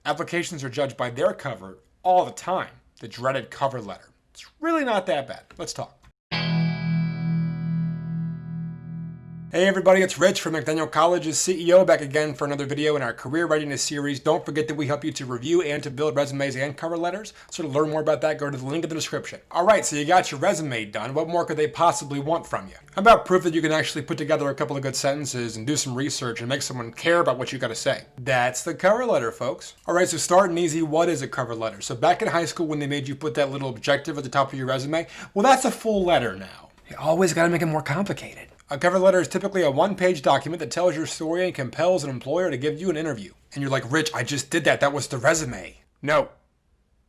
Applications are judged by their cover all the time, the dreaded cover letter. It's really not that bad. Let's talk. Hey everybody, it's Rich from McDaniel College's CEO back again for another video in our career readiness series. Don't forget that we help you to review and to build resumes and cover letters. So to learn more about that, go to the link in the description. Alright, so you got your resume done. What more could they possibly want from you? How about proof that you can actually put together a couple of good sentences and do some research and make someone care about what you got to say? That's the cover letter, folks. Alright, so starting easy, what is a cover letter? So back in high school when they made you put that little objective at the top of your resume, well that's a full letter now. You always got to make it more complicated. A cover letter is typically a one-page document that tells your story and compels an employer to give you an interview. And you're like, Rich, I just did that. That was the resume. No.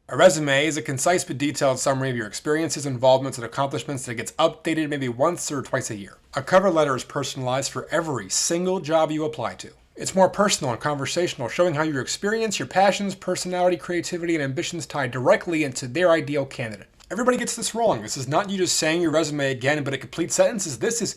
A resume is a concise but detailed summary of your experiences, involvements, and accomplishments that gets updated maybe once or twice a year. A cover letter is personalized for every single job you apply to. It's more personal and conversational, showing how your experience, your passions, personality, creativity, and ambitions tie directly into their ideal candidate. Everybody gets this wrong. This is not you just saying your resume again, but a complete sentences. This is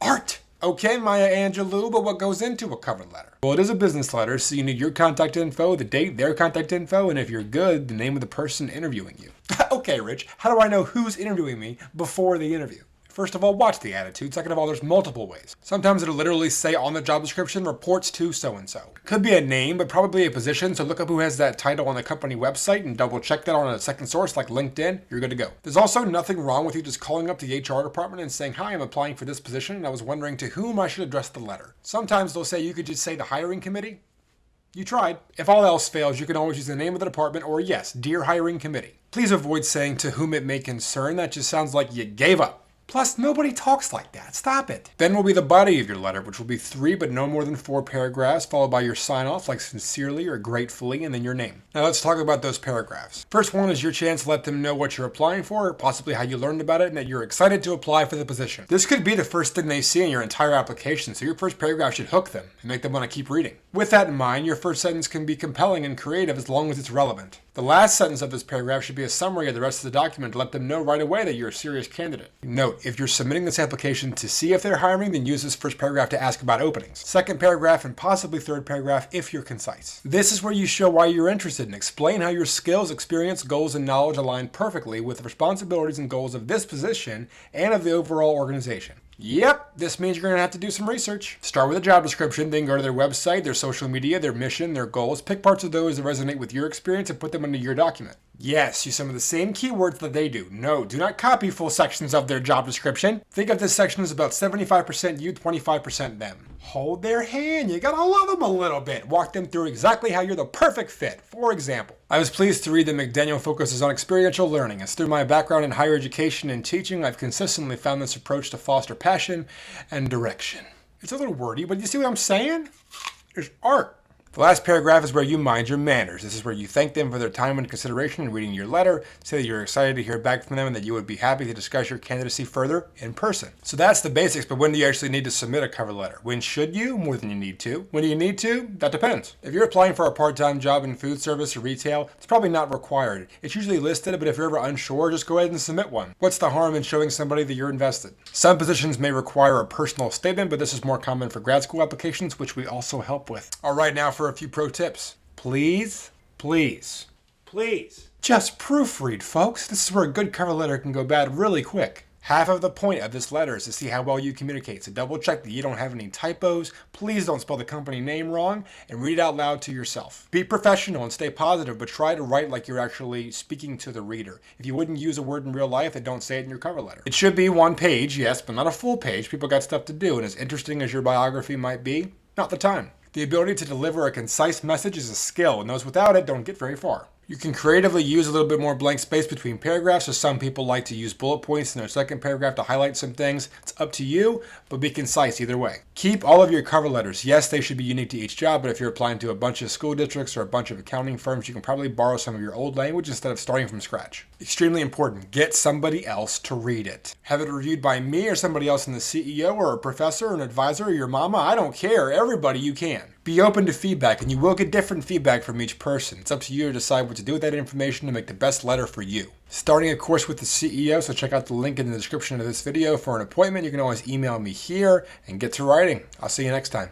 art. Okay, Maya Angelou, but what goes into a cover letter? Well, it is a business letter, so you need your contact info, the date, their contact info, and if you're good, the name of the person interviewing you. Okay, Rich, how do I know who's interviewing me before the interview? First of all, watch the attitude. Second of all, there's multiple ways. Sometimes it'll literally say on the job description, reports to so-and-so. Could be a name, but probably a position, so look up who has that title on the company website and double check that on a second source like LinkedIn. You're good to go. There's also nothing wrong with you just calling up the HR department and saying, hi, I'm applying for this position and I was wondering to whom I should address the letter. Sometimes they'll say you could just say the hiring committee. You tried. If all else fails, you can always use the name of the department or yes, dear hiring committee. Please avoid saying to whom it may concern. That just sounds like you gave up. Plus, nobody talks like that. Stop it. Then will be the body of your letter, which will be 3 but no more than 4 paragraphs, followed by your sign-off like sincerely or gratefully, and then your name. Now let's talk about those paragraphs. First one is your chance to let them know what you're applying for, or possibly how you learned about it, and that you're excited to apply for the position. This could be the first thing they see in your entire application, so your first paragraph should hook them and make them want to keep reading. With that in mind, your first sentence can be compelling and creative as long as it's relevant. The last sentence of this paragraph should be a summary of the rest of the document to let them know right away that you're a serious candidate. Note, if you're submitting this application to see if they're hiring, then use this first paragraph to ask about openings. Second paragraph and possibly third paragraph if you're concise. This is where you show why you're interested and explain how your skills, experience, goals, and knowledge align perfectly with the responsibilities and goals of this position and of the overall organization. Yep, this means you're going to have to do some research. Start with a job description, then go to their website, their social media, their mission, their goals. Pick parts of those that resonate with your experience and put them into your document. Yes, use some of the same keywords that they do. No, do not copy full sections of their job description. Think of this section as about 75% you, 25% them. Hold their hand. You gotta love them a little bit. Walk them through exactly how you're the perfect fit. For example, I was pleased to read that McDaniel focuses on experiential learning. As through my background in higher education and teaching, I've consistently found this approach to foster passion and direction. It's a little wordy, but you see what I'm saying? There's art. The last paragraph is where you mind your manners. This is where you thank them for their time and consideration in reading your letter, say that you're excited to hear back from them and that you would be happy to discuss your candidacy further in person. So that's the basics, but when do you actually need to submit a cover letter? When should you? More than you need to. When do you need to? That depends. If you're applying for a part-time job in food service or retail, it's probably not required. It's usually listed, but if you're ever unsure, just go ahead and submit one. What's the harm in showing somebody that you're invested? Some positions may require a personal statement, but this is more common for grad school applications, which we also help with. All right, now for a few pro tips. Please, please, please, just proofread, folks. This is where a good cover letter can go bad really quick. Half of the point of this letter is to see how well you communicate, so double check that you don't have any typos. Please don't spell the company name wrong, and read it out loud to yourself. Be professional and stay positive, but try to write like you're actually speaking to the reader. If you wouldn't use a word in real life, then don't say it in your cover letter. It should be 1 page, yes, but not a full page. People got stuff to do, and as interesting as your biography might be, not the time. The ability to deliver a concise message is a skill, and those without it don't get very far. You can creatively use a little bit more blank space between paragraphs, so some people like to use bullet points in their second paragraph to highlight some things. It's up to you, but be concise either way. Keep all of your cover letters. Yes, they should be unique to each job, but if you're applying to a bunch of school districts or a bunch of accounting firms, you can probably borrow some of your old language instead of starting from scratch. Extremely important, get somebody else to read it. Have it reviewed by me or somebody else in the CEO or a professor or an advisor or your mama. I don't care. Everybody you can. Be open to feedback, and you will get different feedback from each person. It's up to you to decide what to do with that information to make the best letter for you. Starting a course with the CEO, so check out the link in the description of this video for an appointment. You can always email me here and get to writing. I'll see you next time.